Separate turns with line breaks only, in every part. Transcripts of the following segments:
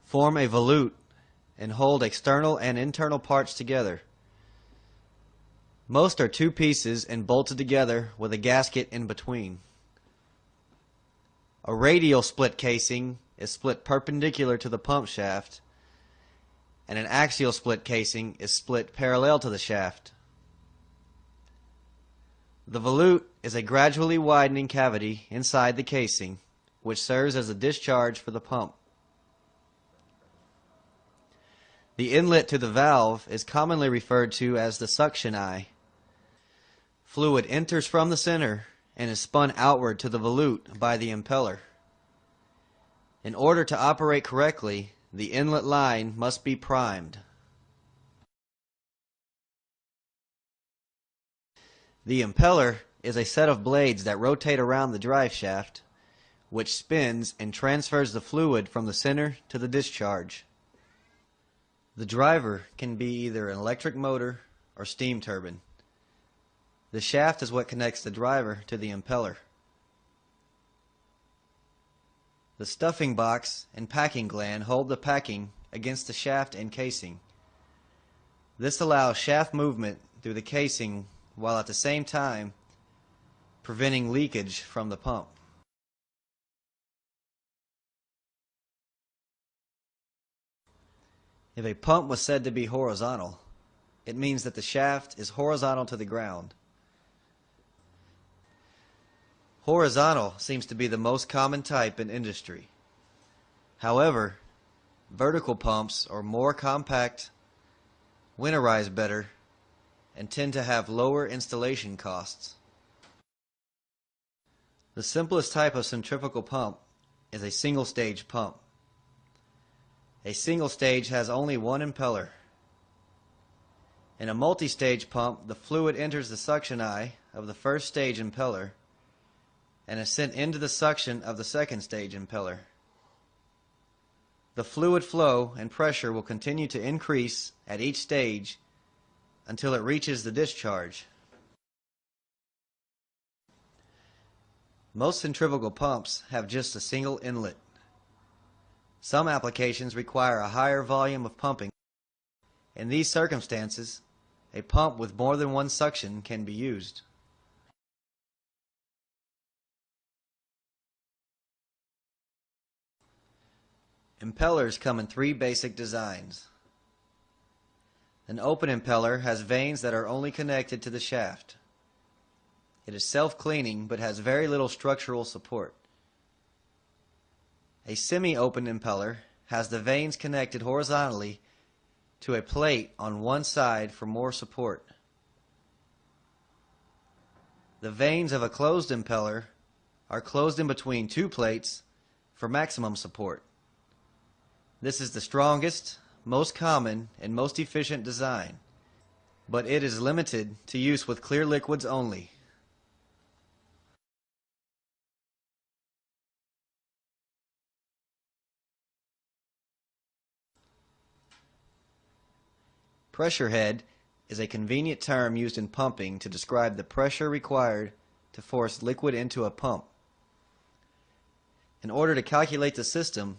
form a volute and hold external and internal parts together. Most are two pieces and bolted together with a gasket in between. A radial split casing is split perpendicular to the pump shaft, and an axial split casing is split parallel to the shaft. The volute is a gradually widening cavity inside the casing, which serves as a discharge for the pump. The inlet to the valve is commonly referred to as the suction eye. Fluid enters from the center and is spun outward to the volute by the impeller. In order to operate correctly, the inlet line must be primed. The impeller is a set of blades that rotate around the drive shaft, which spins and transfers the fluid from the center to the discharge. The driver can be either an electric motor or steam turbine. The shaft is what connects the driver to the impeller. The stuffing box and packing gland hold the packing against the shaft and casing. This allows shaft movement through the casing while at the same time preventing leakage from the pump. If a pump was said to be horizontal, it means that the shaft is horizontal to the ground. Horizontal seems to be the most common type in industry. However, vertical pumps are more compact, winterize better, and tend to have lower installation costs. The simplest type of centrifugal pump is a single-stage pump. A single stage has only one impeller. In a multi-stage pump, the fluid enters the suction eye of the first stage impeller and is sent into the suction of the second stage impeller. The fluid flow and pressure will continue to increase at each stage until it reaches the discharge. Most centrifugal pumps have just a single inlet. Some applications require a higher volume of pumping. In these circumstances, a pump with more than one suction can be used. Impellers come in three basic designs. An open impeller has vanes that are only connected to the shaft. It is self-cleaning but has very little structural support. A semi-open impeller has the vanes connected horizontally to a plate on one side for more support. The vanes of a closed impeller are closed in between two plates for maximum support. This is the strongest, most common, and most efficient design, but it is limited to use with clear liquids only. Pressure head is a convenient term used in pumping to describe the pressure required to force liquid into a pump. In order to calculate the system,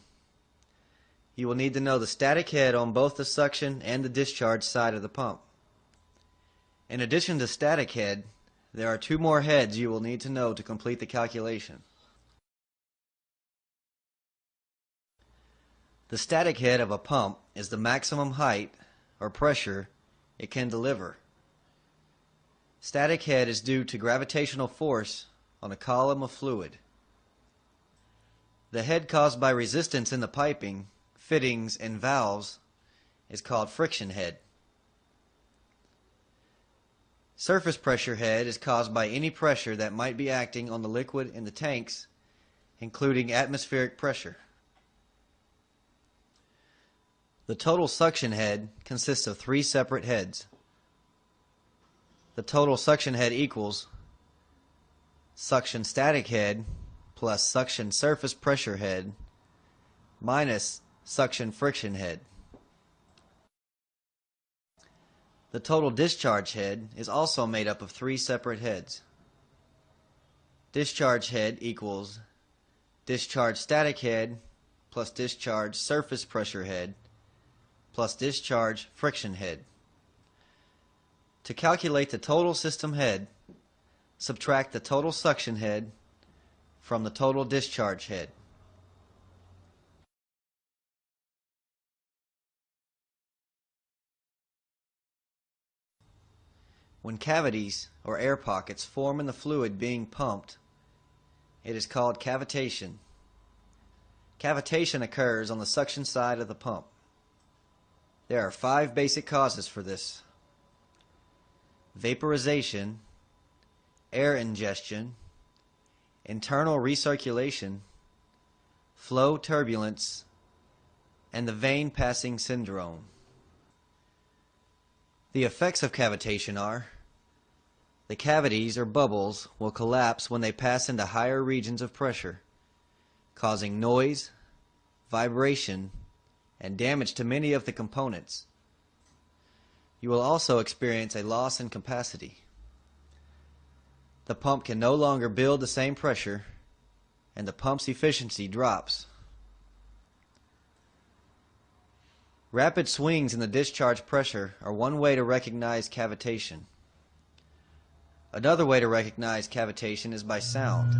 you will need to know the static head on both the suction and the discharge side of the pump. In addition to static head, there are two more heads you will need to know to complete the calculation. The static head of a pump is the maximum height or pressure it can deliver. Static head is due to gravitational force on a column of fluid. The head caused by resistance in the piping, fittings, and valves is called friction head. Surface pressure head is caused by any pressure that might be acting on the liquid in the tanks, including atmospheric pressure. The total suction head consists of three separate heads. The total suction head equals suction static head plus suction surface pressure head minus suction friction head. The total discharge head is also made up of three separate heads. Discharge head equals discharge static head plus discharge surface pressure head plus discharge friction head. To calculate the total system head, subtract the total suction head from the total discharge head. When cavities or air pockets form in the fluid being pumped, it is called cavitation. Cavitation occurs on the suction side of the pump. There are 5 basic causes for this: vaporization, air ingestion, internal recirculation, flow turbulence, and the vein passing syndrome. The effects of cavitation are: the cavities or bubbles will collapse when they pass into higher regions of pressure, causing noise, vibration, and damage to many of the components. You will also experience a loss in capacity. The pump can no longer build the same pressure, and the pump's efficiency drops. Rapid swings in the discharge pressure are one way to recognize cavitation. Another way to recognize cavitation is by sound.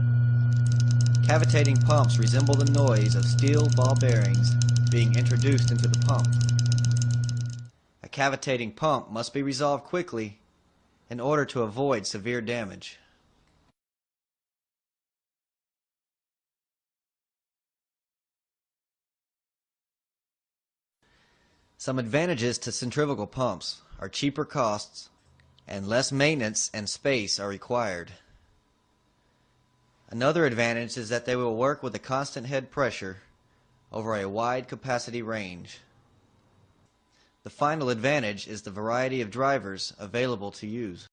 Cavitating pumps resemble the noise of steel ball bearings being introduced into the pump. A cavitating pump must be resolved quickly in order to avoid severe damage. Some advantages to centrifugal pumps are cheaper costs and less maintenance and space are required. Another advantage is that they will work with a constant head pressure over a wide capacity range. The final advantage is the variety of drivers available to use.